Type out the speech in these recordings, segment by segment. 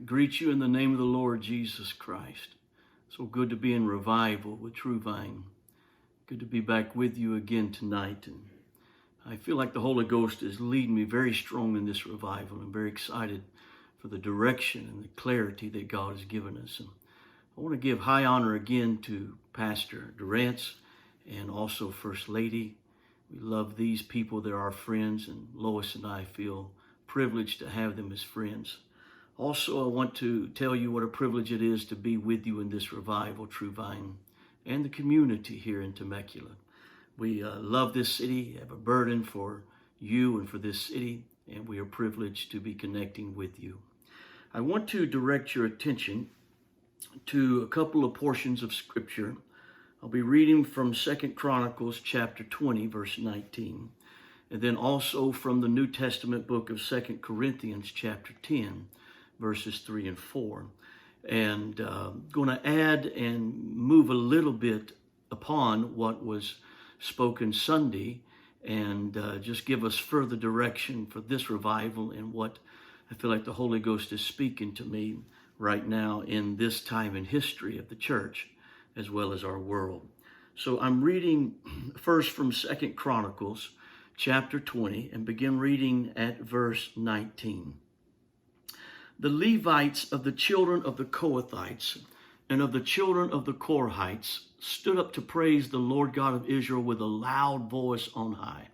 greet you in the name of the Lord Jesus Christ. So good to be in revival with True Vine. Good to be back with you again tonight. And I feel like the Holy Ghost is leading me very strong in this revival. I'm very excited for the direction and the clarity that God has given us. And I want to give high honor again to Pastor Durrance and also First Lady. We love these people. They're our friends, and Lois and I feel privileged to have them as friends. Also, I want to tell you what a privilege it is to be with you in this revival, True Vine, and the community here in Temecula. We love this city, have a burden for you and for this city, and we are privileged to be connecting with you. I want to direct your attention to a couple of portions of Scripture. I'll be reading from 2 Chronicles chapter 20, verse 19, and then also from the New Testament book of 2 Corinthians chapter 10, verses 3 and 4. And going to add and move a little bit upon what was spoken Sunday and just give us further direction for this revival and what I feel like the Holy Ghost is speaking to me right now in this time in history of the church as well as our world. So I'm reading first from 2 Chronicles chapter 20 and begin reading at verse 19. The Levites of the children of the Kohathites and of the children of the Korahites stood up to praise the Lord God of Israel with a loud voice on high.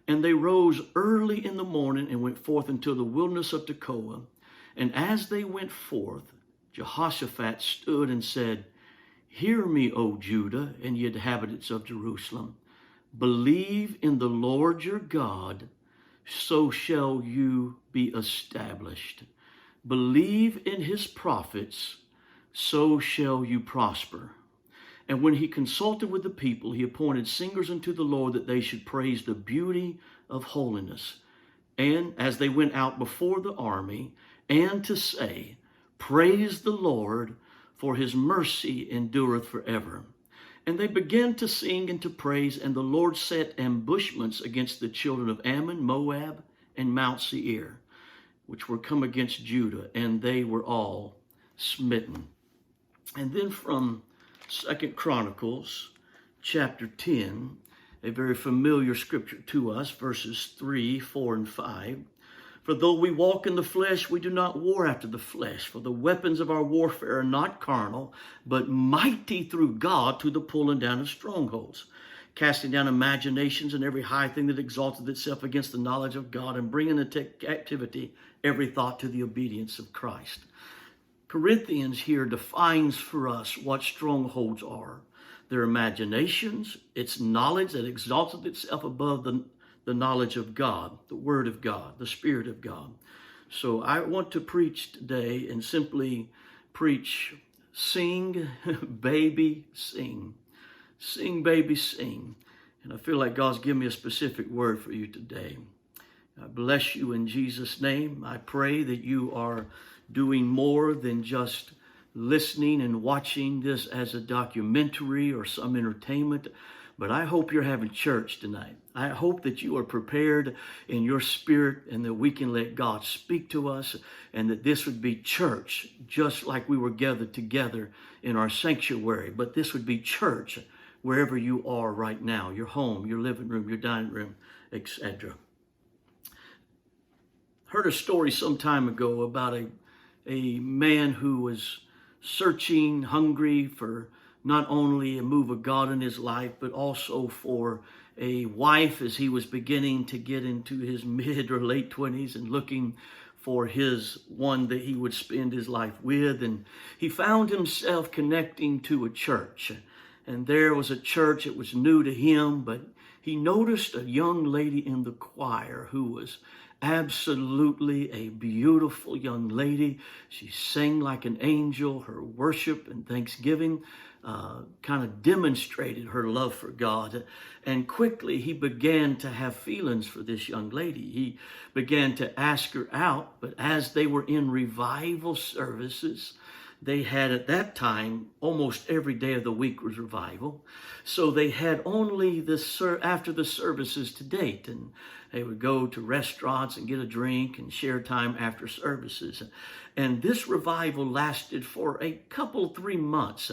And they rose early in the morning and went forth into the wilderness of Tekoa. And as they went forth, Jehoshaphat stood and said, "Hear me, O Judah, and ye inhabitants of Jerusalem. Believe in the Lord your God, so shall you be established. Believe in his prophets, so shall you prosper." And when he consulted with the people, he appointed singers unto the Lord that they should praise the beauty of holiness. And as they went out before the army, and to say, "Praise the Lord, for his mercy endureth forever." And they began to sing and to praise, and the Lord set ambushments against the children of Ammon, Moab, and Mount Seir, which were come against Judah, and they were all smitten. And then from 2 Chronicles chapter 10, a very familiar scripture to us, verses 3, 4, and 5. "For though we walk in the flesh, we do not war after the flesh. For the weapons of our warfare are not carnal, but mighty through God to the pulling down of strongholds, casting down imaginations and every high thing that exalteth itself against the knowledge of God, and bringing into captivity every thought to the obedience of Christ." Corinthians here defines for us what strongholds are. Their imaginations, its knowledge that exalteth itself above the knowledge of God, the Word of God, the Spirit of God. So I want to preach today and simply preach, sing, baby, sing. Sing, baby, sing. And I feel like God's given me a specific word for you today. I bless you in Jesus' name. I pray that you are doing more than just listening and watching this as a documentary or some entertainment, but I hope you're having church tonight. I hope that you are prepared in your spirit and that we can let God speak to us, and that this would be church just like we were gathered together in our sanctuary, but this would be church wherever you are right now, your home, your living room, your dining room, etc. Heard a story some time ago about a man who was searching, hungry for not only a move of God in his life, but also for a wife as he was beginning to get into his mid or late 20s and looking for his one that he would spend his life with. And he found himself connecting to a church. And there was a church, it was new to him, but he noticed a young lady in the choir who was absolutely a beautiful young lady. She sang like an angel. Her worship and thanksgiving kind of demonstrated her love for God. And quickly he began to have feelings for this young lady. He began to ask her out, but as they were in revival services, they had at that time, almost every day of the week was revival. So they had only after the services to date. They would go to restaurants and get a drink and share time after services. And this revival lasted for a couple, 3 months.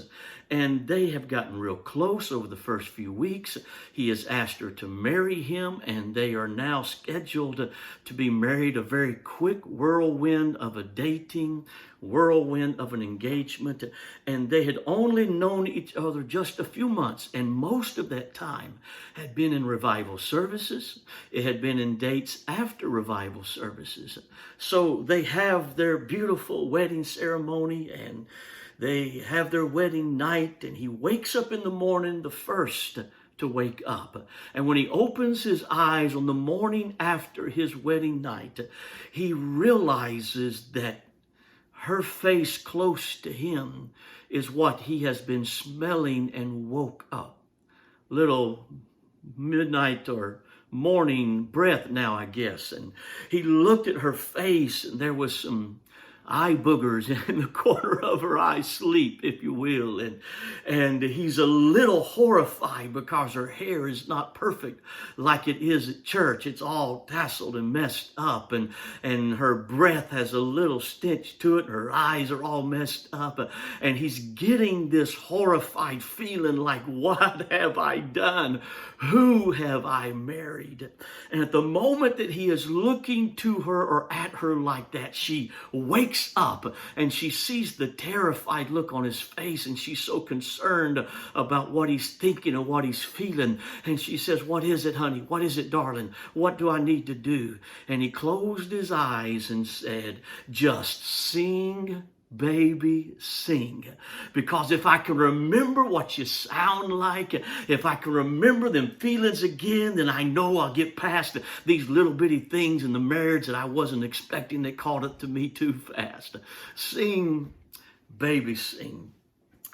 And they have gotten real close over the first few weeks. He has asked her to marry him, and they are now scheduled to be married. A very quick whirlwind of a dating, whirlwind of an engagement. And they had only known each other just a few months, and most of that time had been in revival services. It had been in dates after revival services. So they have their beautiful wedding ceremony, and they have their wedding night, and he wakes up in the morning, the first to wake up. And when he opens his eyes on the morning after his wedding night, he realizes that her face close to him is what he has been smelling and woke up. Little midnight or morning breath now, I guess. And he looked at her face, and there was some eye boogers in the corner of her eye, sleep, if you will. And he's a little horrified because her hair is not perfect like it is at church. It's all tasseled and messed up, and her breath has a little stench to it. Her eyes are all messed up, and he's getting this horrified feeling like, what have I done? Who have I married? And at the moment that he is looking to her or at her like that, she wakes up and she sees the terrified look on his face, and she's so concerned about what he's thinking and what he's feeling. And she says, what is it, honey? What is it, darling? What do I need to do? And he closed his eyes and said, just sing, baby, sing. Because if I can remember what you sound like, if I can remember them feelings again, then I know I'll get past these little bitty things in the marriage that I wasn't expecting that caught up to me too fast. Sing, baby, sing.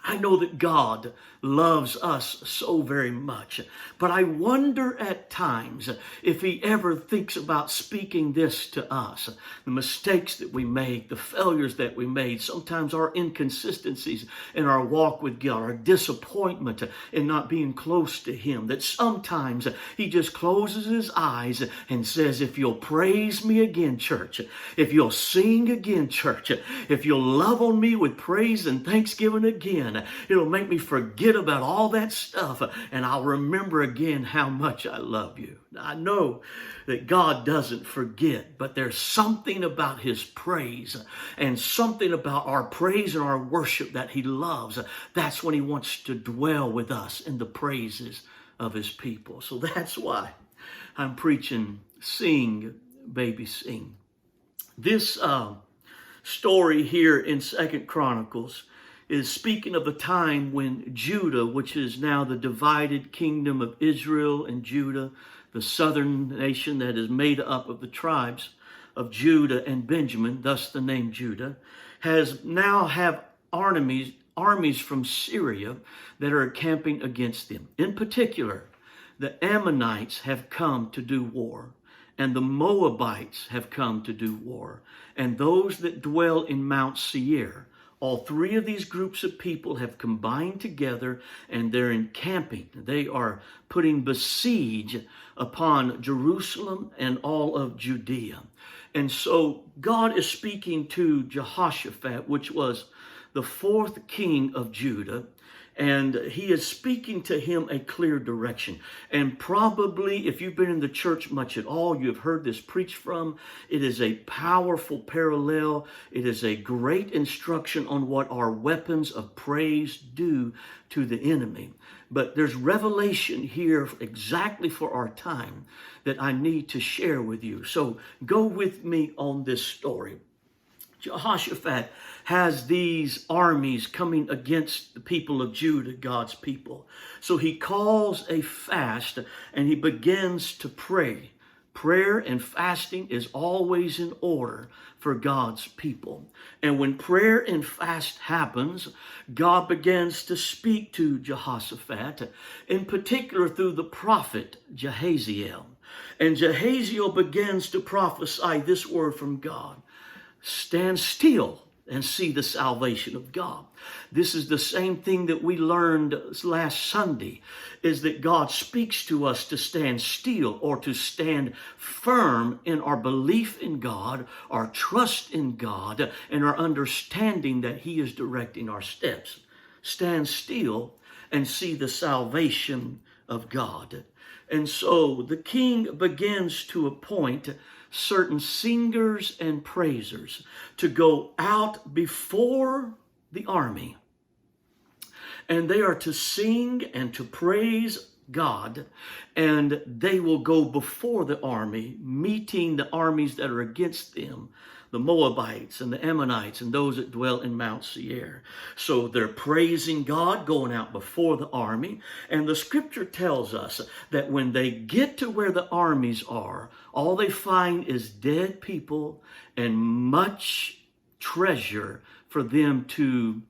I know that God loves us so very much, but I wonder at times if he ever thinks about speaking this to us. The mistakes that we make, the failures that we made, sometimes our inconsistencies in our walk with God, our disappointment in not being close to him, that sometimes he just closes his eyes and says, if you'll praise me again, church, if you'll sing again, church, if you'll love on me with praise and thanksgiving again, it'll make me forget about all that stuff, and I'll remember again how much I love you. Now, I know that God doesn't forget, but there's something about his praise and something about our praise and our worship that he loves. That's when he wants to dwell with us in the praises of his people. So that's why I'm preaching, sing, baby, sing. This story here in 2 Chronicles is speaking of a time when Judah, which is now the divided kingdom of Israel and Judah, the southern nation that is made up of the tribes of Judah and Benjamin, thus the name Judah, has now have armies from Syria that are camping against them. In particular, the Ammonites have come to do war, and the Moabites have come to do war, and those that dwell in Mount Seir. All three of these groups of people have combined together, and they're encamping. They are putting besiege upon Jerusalem and all of Judea. And so God is speaking to Jehoshaphat, which was the fourth king of Judah, and he is speaking to him a clear direction. And probably, if you've been in the church much at all, you have heard this preached from. It is a powerful parallel. It is a great instruction on what our weapons of praise do to the enemy. But there's revelation here exactly for our time that I need to share with you. So go with me on this story. Jehoshaphat has these armies coming against the people of Judah, God's people. So he calls a fast and he begins to pray. Prayer and fasting is always in order for God's people. And when prayer and fast happens, God begins to speak to Jehoshaphat, in particular through the prophet Jahaziel. And Jahaziel begins to prophesy this word from God. Stand still and see the salvation of God. This is the same thing that we learned last Sunday, is that God speaks to us to stand still or to stand firm in our belief in God, our trust in God, and our understanding that He is directing our steps. Stand still and see the salvation of God. And so the king begins to appoint certain singers and praisers to go out before the army. And they are to sing and to praise God, and they will go before the army, meeting the armies that are against them, the Moabites and the Ammonites and those that dwell in Mount Seir. So they're praising God, going out before the army. And the scripture tells us that when they get to where the armies are, all they find is dead people and much treasure for them to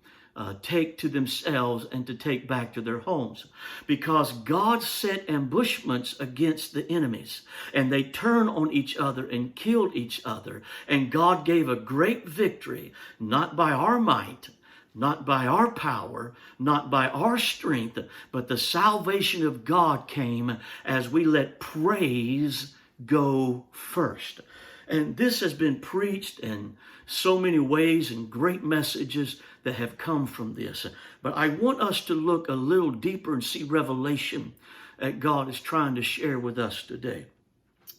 take to themselves and to take back to their homes, because God set ambushments against the enemies, and they turned on each other and killed each other. And God gave a great victory, not by our might, not by our power, not by our strength, but the salvation of God came as we let praise go first. And this has been preached in so many ways and great messages that have come from this. But I want us to look a little deeper and see revelation that God is trying to share with us today.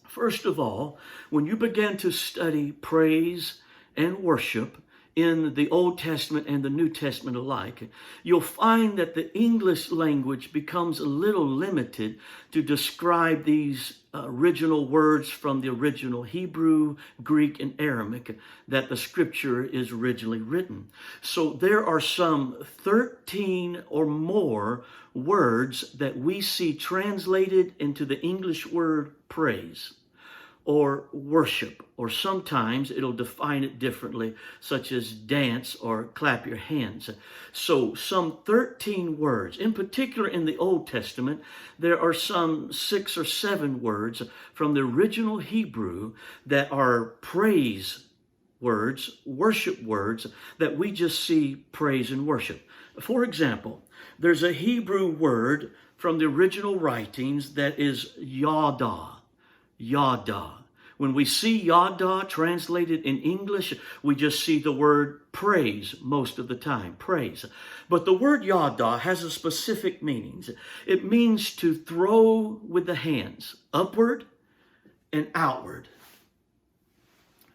First of all, when you begin to study praise and worship in the Old Testament and the New Testament alike, you'll find that the English language becomes a little limited to describe these original words from the original Hebrew, Greek, and Aramaic that the scripture is originally written. So there are some 13 or more words that we see translated into the English word praise or worship, or sometimes it'll define it differently, such as dance or clap your hands. So some 13 words. In particular, in the Old Testament, there are some 6 or 7 words from the original Hebrew that are praise words, worship words, that we just see praise and worship. For example, there's a Hebrew word from the original writings that is yada. Yada. When we see yada translated in English, we just see the word praise most of the time, praise. But the word yada has a specific meaning. It means to throw with the hands, upward and outward.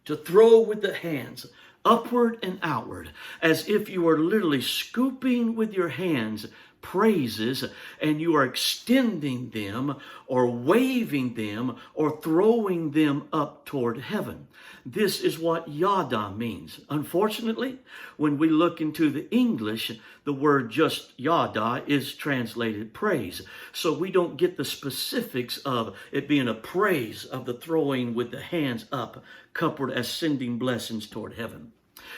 To throw with the hands, upward and outward, as if you are literally scooping with your hands praises, and you are extending them or waving them or throwing them up toward heaven. This is what yada means. Unfortunately, when we look into the English, the word just yada is translated praise. So we don't get the specifics of it being a praise of the throwing with the hands up, coupled as sending blessings toward heaven.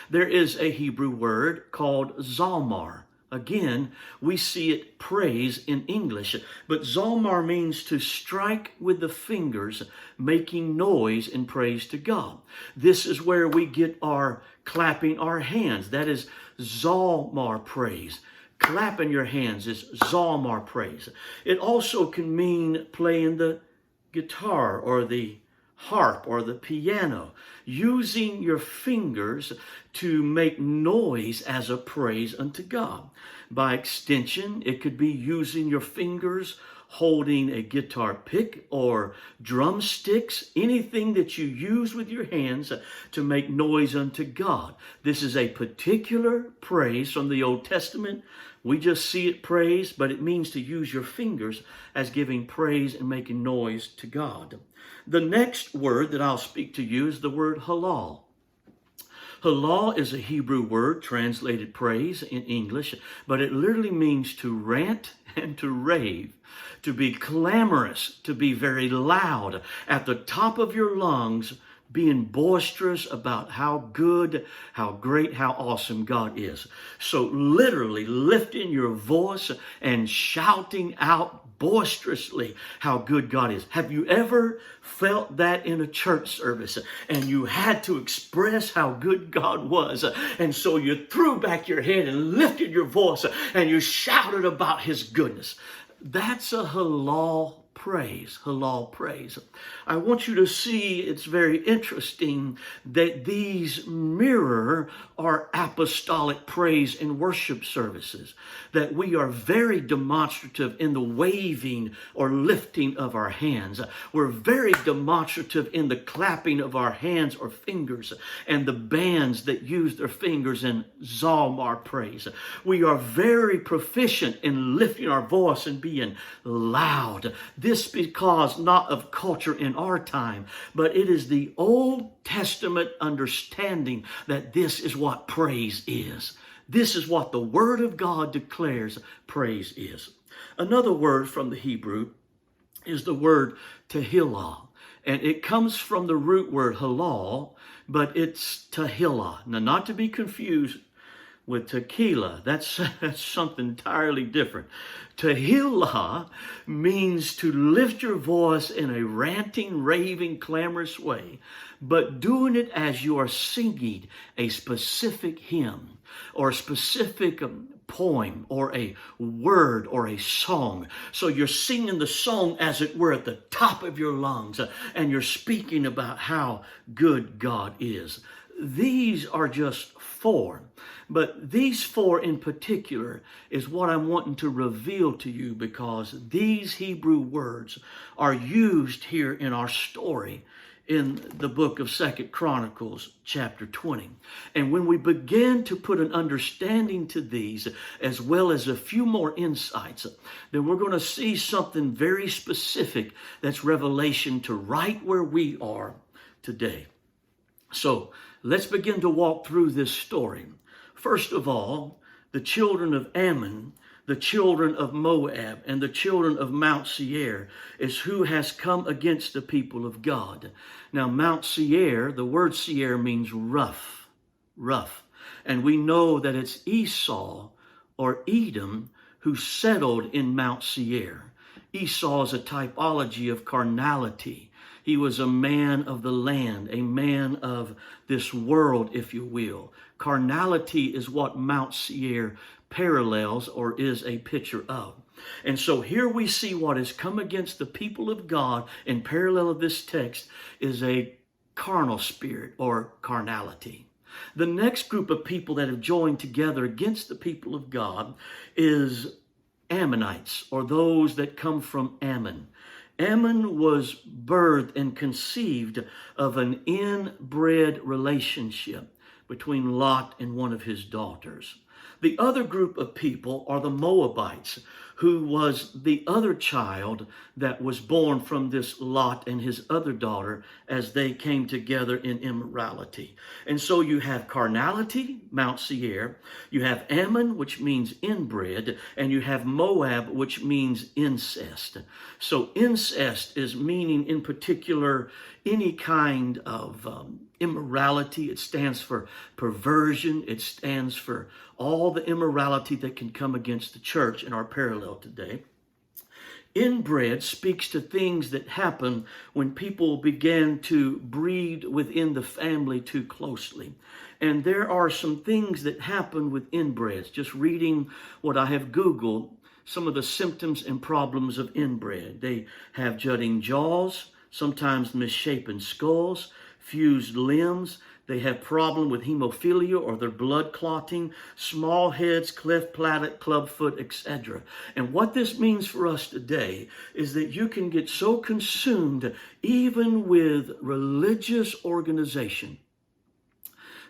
There is a Hebrew word called zalmar. Again, we see it praise in English, but zalmar means to strike with the fingers, making noise in praise to God. This is where we get our clapping our hands. That is zalmar praise. Clapping your hands is zalmar praise. It also can mean playing the guitar or the harp or the piano, using your fingers to make noise as a praise unto God. By extension, it could be using your fingers holding a guitar pick or drumsticks, anything that you use with your hands to make noise unto God. This is a particular praise from the Old Testament. We just see it praise, but it means to use your fingers as giving praise and making noise to God. The next word that I'll speak to you is the word halal. Halal is a Hebrew word translated praise in English, but it literally means to rant and to rave, to be clamorous, to be very loud, at the top of your lungs, being boisterous about how good, how great, how awesome God is. So literally lifting your voice and shouting out boisterously how good God is. Have you ever felt that in a church service and you had to express how good God was? And so you threw back your head and lifted your voice and you shouted about his goodness. That's a halal praise. Halal praise. I want you to see it's very interesting that these mirror our apostolic praise and worship services, that we are very demonstrative in the waving or lifting of our hands. We're very demonstrative in the clapping of our hands or fingers and the bands that use their fingers in Zalmar praise. We are very proficient in lifting our voice and being loud. This because not of culture in our time, but it is the Old Testament understanding that this is what praise is. This is what the Word of God declares praise is. Another word from the Hebrew is the word tehillah, and it comes from the root word halal, but it's tehillah. Now, not to be confused with tequila. That's something entirely different. Tehillah means to lift your voice in a ranting, raving, clamorous way, but doing it as you are singing a specific hymn or a specific poem or a word or a song. So you're singing the song as it were at the top of your lungs, and you're speaking about how good God is. These are just four, but these four in particular is what I'm wanting to reveal to you, because these Hebrew words are used here in our story in the book of 2 Chronicles chapter 20. And when we begin to put an understanding to these, as well as a few more insights, then we're going to see something very specific that's revelation to right where we are today. So let's begin to walk through this story. First of all, the children of Ammon, the children of Moab, and the children of Mount Seir is who has come against the people of God. Now, Mount Seir, the word Seir means rough. And we know that it's Esau or Edom who settled in Mount Seir. Esau is a typology of carnality. He was a man of the land, a man of this world, if you will. Carnality is what Mount Seir parallels or is a picture of. And so here we see what has come against the people of God in parallel of this text is a carnal spirit or carnality. The next group of people that have joined together against the people of God is Ammonites, or those that come from Ammon. Ammon was birthed and conceived of an inbred relationship between Lot and one of his daughters. The other group of people are the Moabites, who was the other child that was born from this Lot and his other daughter as they came together in immorality. And so you have carnality, Mount Seir, you have Ammon, which means inbred, and you have Moab, which means incest. So incest is meaning in particular any kind of immorality. It stands for perversion. It stands for all the immorality that can come against the church in our parallel today. Inbred speaks to things that happen when people begin to breed within the family too closely. And there are some things that happen with inbreds. Just reading what I have Googled, some of the symptoms and problems of inbred. They have jutting jaws, sometimes misshapen skulls, fused limbs. They have problem with hemophilia or their blood clotting, small heads, cleft palate, clubfoot, etc. And what this means for us today is that you can get so consumed even with religious organization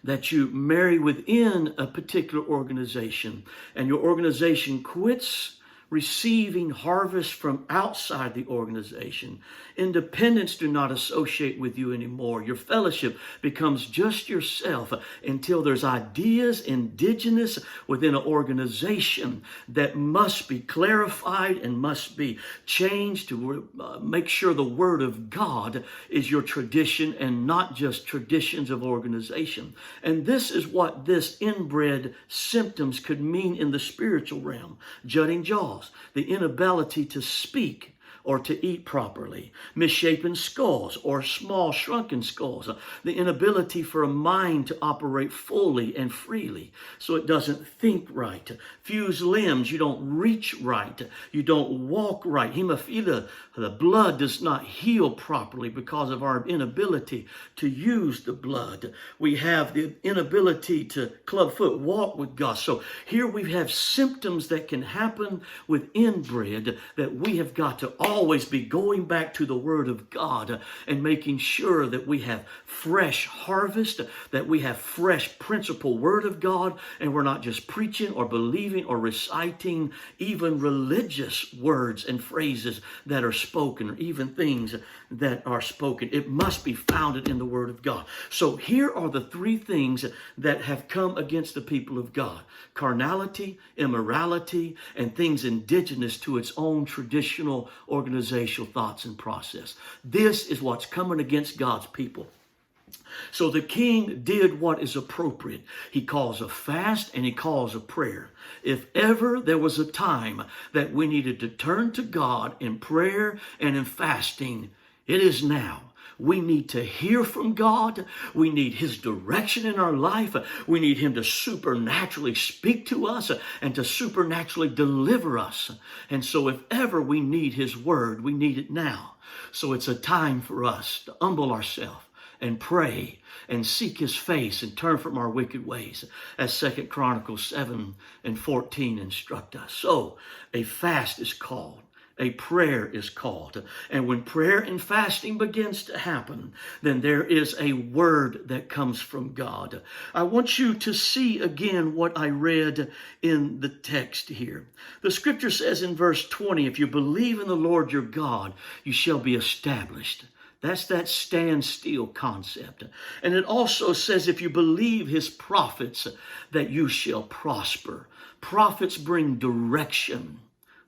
that you marry within a particular organization and your organization quits receiving harvest from outside the organization. Independents do not associate with you anymore. Your fellowship becomes just yourself until there's ideas indigenous within an organization that must be clarified and must be changed to make sure the Word of God is your tradition and not just traditions of organization. And this is what this inbred symptoms could mean in the spiritual realm. Jutting jaws. jaws, the inability to speak or to eat properly, misshapen skulls or small shrunken skulls, the inability for a mind to operate fully and freely so it doesn't think right, fused limbs, you don't reach right, you don't walk right, hemophilia, the blood does not heal properly because of our inability to use the blood. We have the inability to clubfoot walk with God. So here we have symptoms that can happen with inbred that we have got to always be going back to the Word of God and making sure that we have fresh harvest, that we have fresh principle Word of God, and we're not just preaching or believing or reciting even religious words and phrases that are spoken, or even things that are spoken. It must be founded in the Word of God. So here are the three things that have come against the people of God: carnality, immorality, and things indigenous to its own traditional organizational thoughts and process. This is what's coming against God's people. So the king did what is appropriate. He calls a fast and he calls a prayer. If ever there was a time that we needed to turn to God in prayer and in fasting, it is now. We need to hear from God. We need His direction in our life. We need Him to supernaturally speak to us and to supernaturally deliver us. And so if ever we need His word, we need it now. So it's a time for us to humble ourselves and pray and seek His face and turn from our wicked ways, as 2 Chronicles 7:14 instruct us. So a fast is called. A prayer is called. And when prayer and fasting begins to happen, then there is a word that comes from God. I want you to see again what I read in the text here. The scripture says in verse 20, if you believe in the Lord your God, you shall be established. That's that stand still concept. And it also says if you believe His prophets, that you shall prosper. Prophets bring direction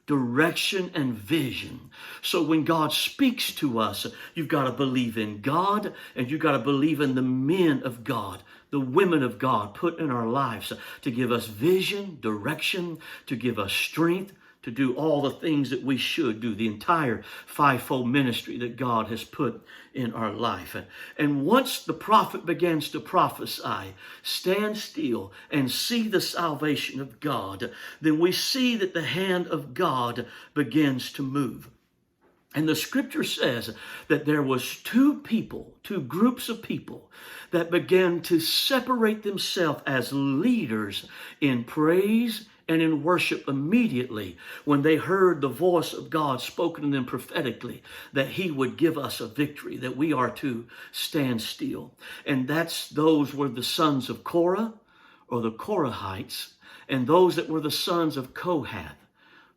and vision. So when God speaks to us, you've got to believe in God, and you've got to believe in the men of God, the women of God put in our lives to give us vision, direction, to give us strength, to do all the things that we should do, the entire fivefold ministry that God has put in our life. And once the prophet begins to prophesy, stand still and see the salvation of God, then we see that the hand of God begins to move. And the scripture says that there was two groups of people that began to separate themselves as leaders in praise and in worship immediately when they heard the voice of God spoken to them prophetically, that He would give us a victory, that we are to stand still. And those were the sons of Korah, or the Korahites, and those that were the sons of Kohath,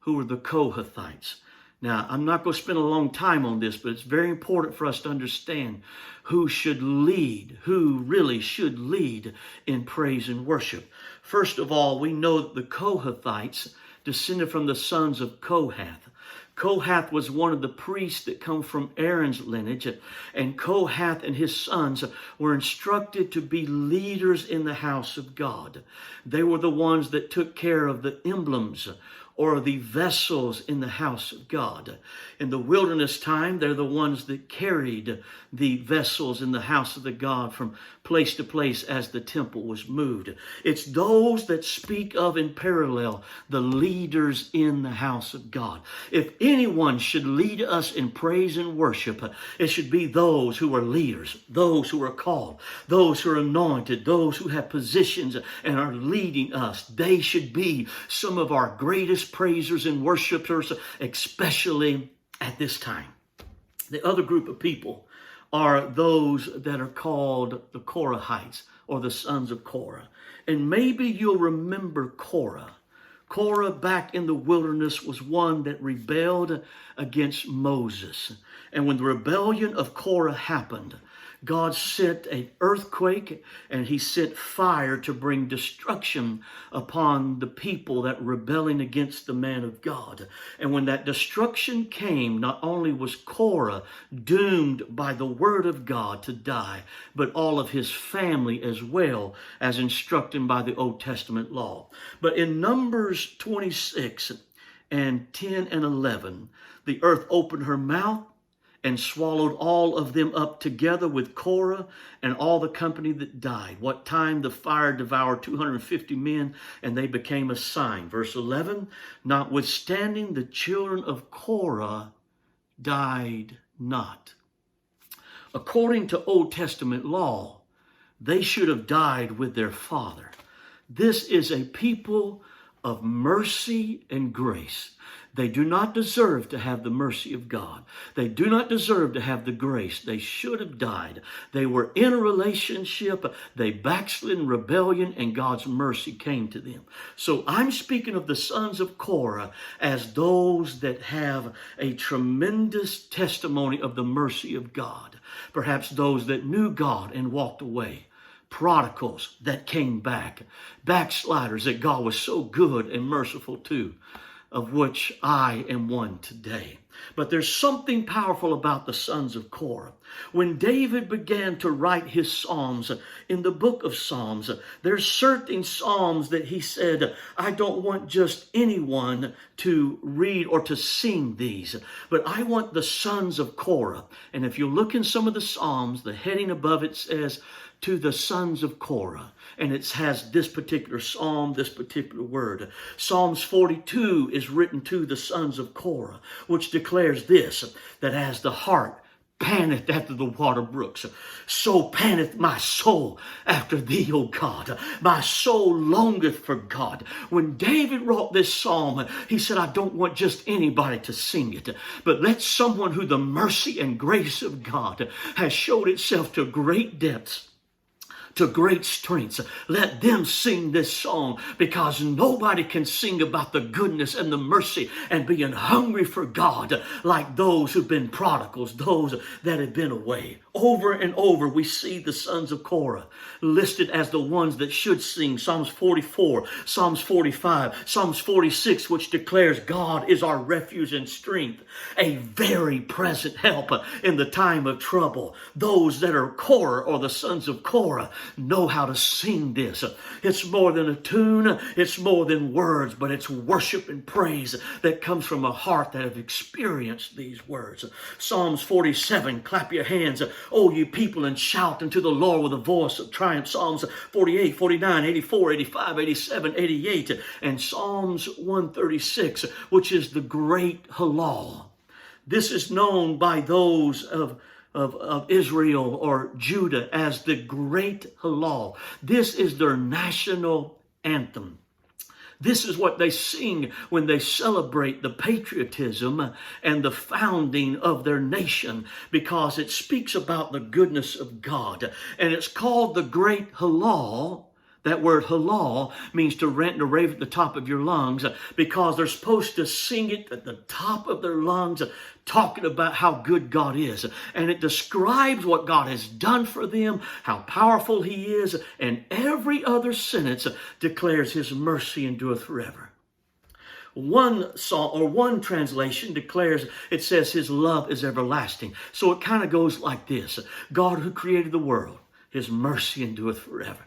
who were the Kohathites. Now, I'm not going to spend a long time on this, but it's very important for us to understand who really should lead in praise and worship. First of all, we know that the Kohathites descended from the sons of Kohath. Kohath was one of the priests that come from Aaron's lineage, and Kohath and his sons were instructed to be leaders in the house of God. They were the ones that took care of the emblems or the vessels in the house of God. In the wilderness time, they're the ones that carried the vessels in the house of the God from place to place as the temple was moved. It's those that speak of in parallel the leaders in the house of God. If anyone should lead us in praise and worship, it should be those who are leaders, those who are called, those who are anointed, those who have positions and are leading us. They should be some of our greatest praisers and worshipers, especially at this time. The other group of people are those that are called the Korahites, or the sons of Korah. And maybe you'll remember Korah. Korah back in the wilderness was one that rebelled against Moses. And when the rebellion of Korah happened, God sent an earthquake and He sent fire to bring destruction upon the people that were rebelling against the man of God. And when that destruction came, not only was Korah doomed by the word of God to die, but all of his family as well, as instructed by the Old Testament law. But in Numbers 26 and 10 and 11. The earth opened her mouth and swallowed all of them up together with Korah and all the company that died. What time the fire devoured 250 men, and they became a sign. Verse 11, notwithstanding the children of Korah died not. According to Old Testament law, they should have died with their father. This is a people of mercy and grace. They do not deserve to have the mercy of God. They do not deserve to have the grace. They should have died. They were in a relationship. They backslid in rebellion, and God's mercy came to them. So I'm speaking of the sons of Korah as those that have a tremendous testimony of the mercy of God. Perhaps those that knew God and walked away. Prodigals that came back. Backsliders that God was so good and merciful to, of which I am one today. But there's something powerful about the sons of Korah. When David began to write his Psalms, in the book of Psalms, there's certain Psalms that he said, I don't want just anyone to read or to sing these, but I want the sons of Korah. And if you look in some of the Psalms, the heading above it says, to the sons of Korah. And it has this particular psalm, this particular word. Psalms 42 is written to the sons of Korah, which declares this, that as the heart panteth after the water brooks, so panteth my soul after thee, O God. My soul longeth for God. When David wrote this psalm, he said, I don't want just anybody to sing it, but let someone who the mercy and grace of God has showed itself to great depths, to great strengths. Let them sing this song, because nobody can sing about the goodness and the mercy and being hungry for God like those who've been prodigals, those that have been away. Over and over we see the sons of Korah listed as the ones that should sing. Psalms 44, Psalms 45, Psalms 46, which declares God is our refuge and strength, a very present help in the time of trouble. Those that are Korah, or the sons of Korah, know how to sing this. It's more than a tune, it's more than words, but it's worship and praise that comes from a heart that have experienced these words. Psalms 47, clap your hands, O you people, and shout unto the Lord with a voice of triumph. Psalms 48, 49, 84, 85, 87, 88, and Psalms 136, which is the great Hallel. This is known by those of Israel or Judah as the great Hallel. This is their national anthem. This is what they sing when they celebrate the patriotism and the founding of their nation, because it speaks about the goodness of God. And it's called the Great Hallel. That word Hallel means to rant and to rave at the top of your lungs, because they're supposed to sing it at the top of their lungs, talking about how good God is. And it describes what God has done for them, how powerful He is, and every other sentence declares His mercy endureth forever. One song or one translation declares, it says His love is everlasting. So it kind of goes like this: God who created the world, His mercy endureth forever.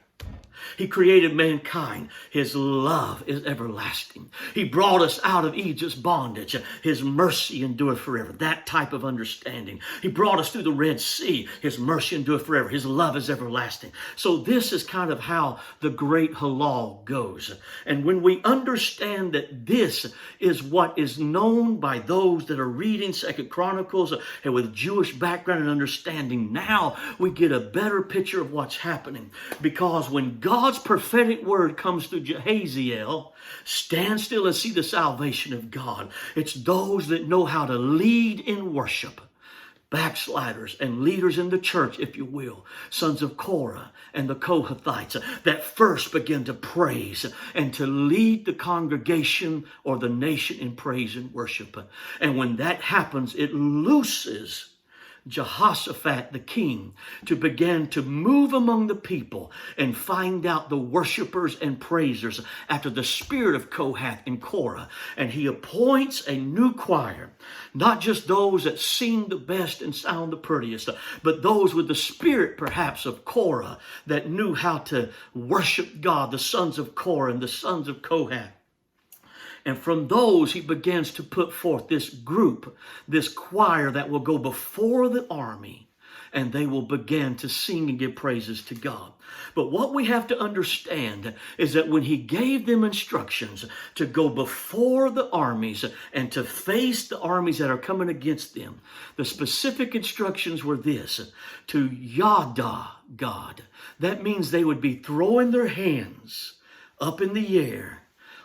He created mankind. His love is everlasting. He brought us out of Egypt's bondage. His mercy endureth forever. That type of understanding. He brought us through the Red Sea. His mercy endureth forever. His love is everlasting. So this is kind of how the great Hallel goes. And when we understand that this is what is known by those that are reading 2 Chronicles and with Jewish background and understanding, now we get a better picture of what's happening. Because when God's prophetic word comes through Jehaziel, stand still and see the salvation of God. It's those that know how to lead in worship. Backsliders and leaders in the church, if you will, sons of Korah and the Kohathites, that first begin to praise and to lead the congregation or the nation in praise and worship. And when that happens, it looses Jehoshaphat the king to begin to move among the people and find out the worshipers and praisers after the spirit of Kohath and Korah. And he appoints a new choir, not just those that sing the best and sound the prettiest, but those with the spirit perhaps of Korah that knew how to worship God, the sons of Korah and the sons of Kohath. And from those, he begins to put forth this group, this choir that will go before the army, and they will begin to sing and give praises to God. But what we have to understand is that when he gave them instructions to go before the armies and to face the armies that are coming against them, the specific instructions were this: to yada God. That means they would be throwing their hands up in the air.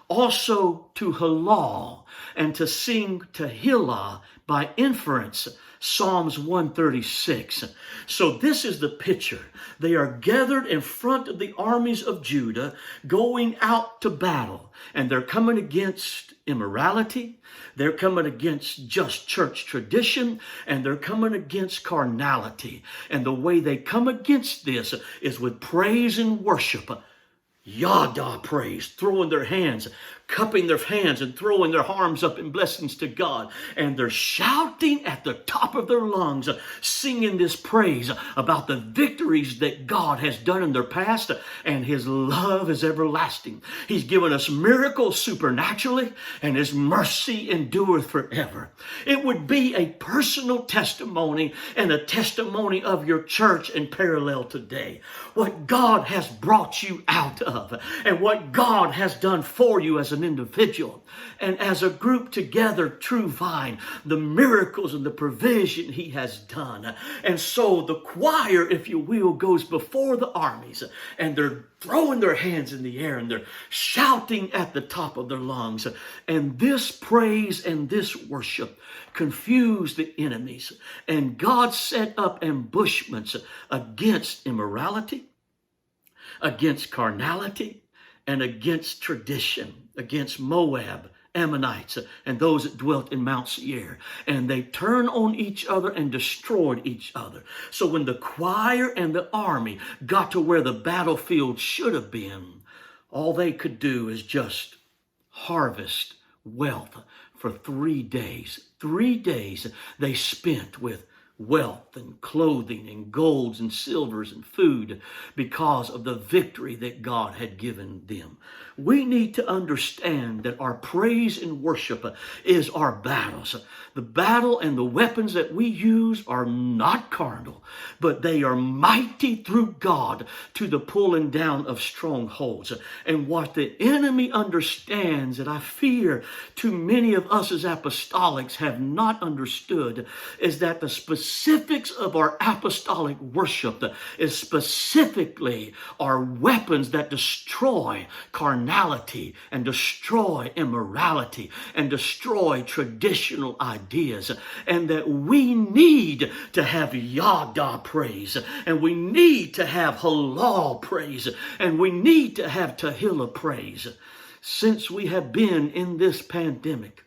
Also to halal, and to sing Tehillah by inference, Psalms 136. So this is the picture. They are gathered in front of the armies of Judah, going out to battle, and they're coming against immorality, they're coming against just church tradition, and they're coming against carnality. And the way they come against this is with praise and worship. Yada praise, throwing their hands, cupping their hands and throwing their arms up in blessings to God. And they're shouting at the top of their lungs, singing this praise about the victories that God has done in their past, and his love is everlasting. He's given us miracles supernaturally, and his mercy endureth forever. It would be a personal testimony and a testimony of your church in parallel today. What God has brought you out of, and what God has done for you as an individual and as a group together, True Vine, the miracles and the provision he has done. And so the choir, if you will, goes before the armies, and they're throwing their hands in the air and they're shouting at the top of their lungs. And this praise and this worship confused the enemies, and God set up ambushments against immorality, against carnality, and against tradition, against Moab, Ammonites, and those that dwelt in Mount Seir. And they turned on each other and destroyed each other. So when the choir and the army got to where the battlefield should have been, all they could do is just harvest wealth for 3 days. 3 days they spent with wealth and clothing and golds and silvers and food because of the victory that God had given them. We need to understand that our praise and worship is our battles. The battle and the weapons that we use are not carnal, but they are mighty through God to the pulling down of strongholds. And what the enemy understands, that I fear too many of us as apostolics have not understood, is that the specifics of our apostolic worship is specifically our weapons that destroy carnality and destroy immorality and destroy traditional ideas, and that we need to have Yada praise, and we need to have Halal praise, and we need to have Tehillah praise. Since we have been in this pandemic,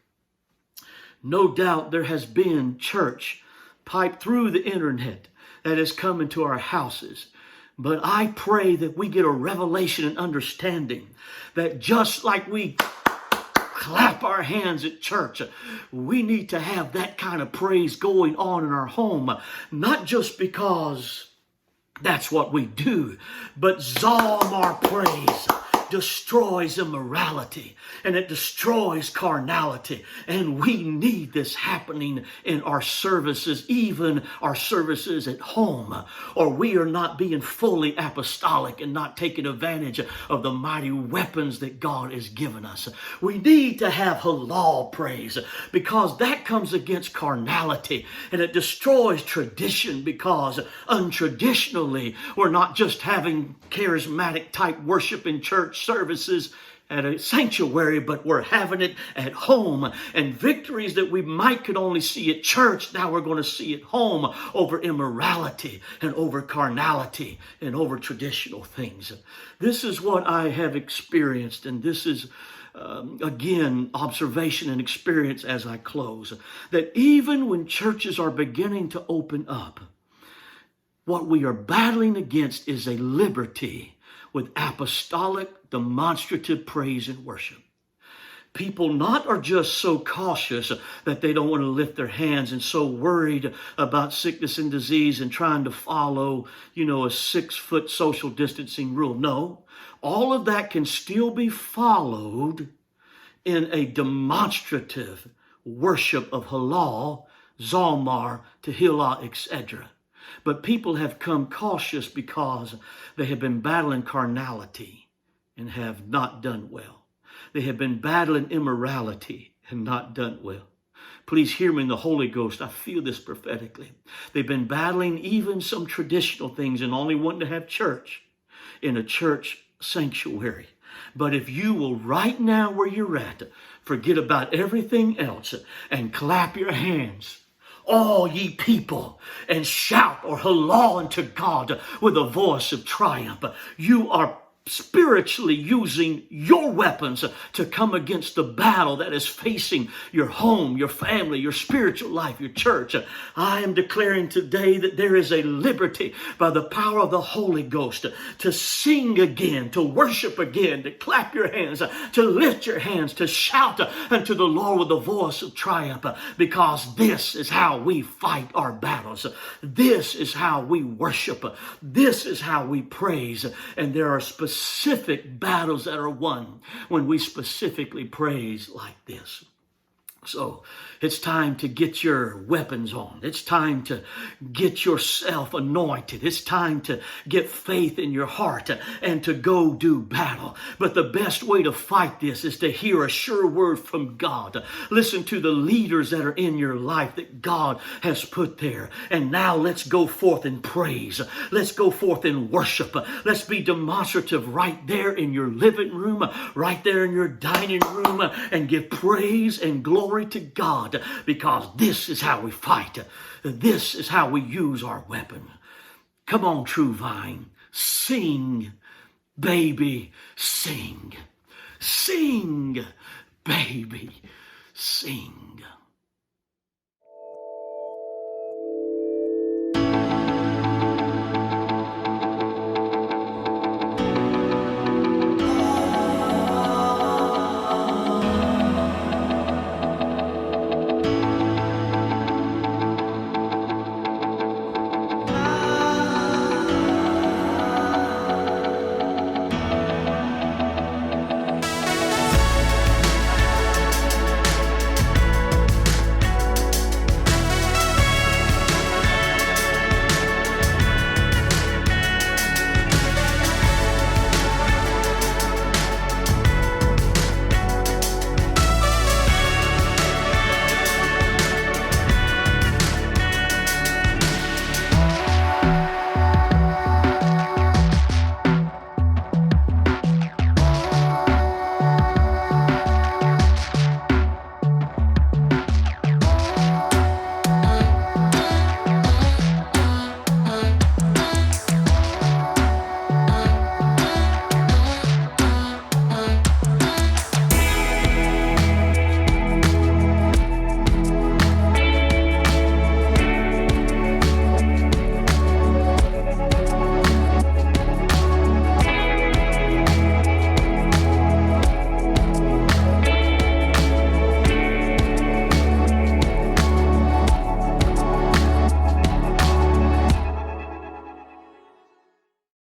no doubt there has been church piped through the internet that has come into our houses. But I pray that we get a revelation and understanding that just like we clap our hands at church, we need to have that kind of praise going on in our home, not just because that's what we do, but Zalmar praise destroys immorality, and it destroys carnality. And we need this happening in our services, even our services at home, or we are not being fully apostolic and not taking advantage of the mighty weapons that God has given us. We need to have halal praise, because that comes against carnality, and it destroys tradition, because untraditionally we're not just having charismatic type worship in church services at a sanctuary, but we're having it at home. And victories that we could only see at church, now we're going to see at home over immorality and over carnality and over traditional things. This is what I have experienced, and this is again, observation and experience as I close, that even when churches are beginning to open up, what we are battling against is a liberty with apostolic, demonstrative praise and worship. People not are just so cautious that they don't want to lift their hands and so worried about sickness and disease and trying to follow, a 6-foot social distancing rule. No, all of that can still be followed in a demonstrative worship of Halal, Zalmar, Tehillah, etc. But people have come cautious because they have been battling carnality and have not done well. They have been battling immorality and not done well. Please hear me in the Holy Ghost. I feel this prophetically. They've been battling even some traditional things and only wanting to have church in a church sanctuary. But if you will right now where you're at, forget about everything else and clap your hands, all ye people, and shout or halal unto God with a voice of triumph, you are spiritually using your weapons to come against the battle that is facing your home, your family, your spiritual life, your church. I am declaring today that there is a liberty by the power of the Holy Ghost to sing again, to worship again, to clap your hands, to lift your hands, to shout unto the Lord with a voice of triumph, because this is how we fight our battles. This is how we worship. This is how we praise. And there are specific battles that are won when we specifically praise like this. So it's time to get your weapons on. It's time to get yourself anointed. It's time to get faith in your heart and to go do battle. But the best way to fight this is to hear a sure word from God. Listen to the leaders that are in your life that God has put there. And now let's go forth in praise. Let's go forth in worship. Let's be demonstrative right there in your living room, right there in your dining room, and give praise and glory to God, because this is how we fight. This is how we use our weapon. Come on, True Vine. Sing, baby, sing. Sing, baby, sing.